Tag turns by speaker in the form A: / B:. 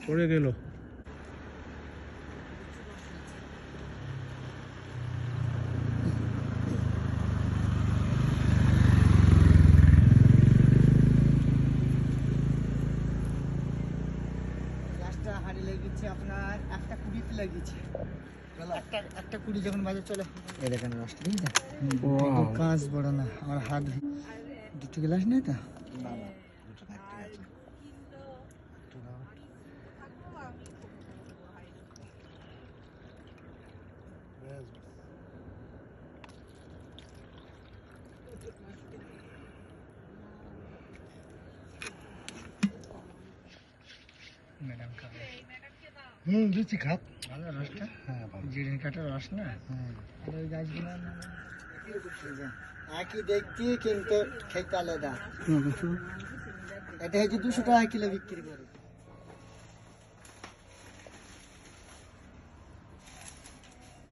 A: পড়ে গেল।
B: গাছটা হাড়ি লেগেছে আপনার 1:20 লেগেছে। একটা 20 যখন বাজে চলে এই দেখেন রসটা দেখেছেন, কাঁচ বড় না, আমার হাত দুটো গ্লাস নেই তো, ম্যাডাম খাবে।
C: লুচি খাপ
B: ভালো রসটা,
C: হ্যাঁ ভালো।
B: জিরিন কাঠের রস না। আর ওই গাছগুলো একই দেখতে কিন্তু খেতে আলাদা। এটা হচ্ছে 200 টাকা কিলো বিক্রি করে।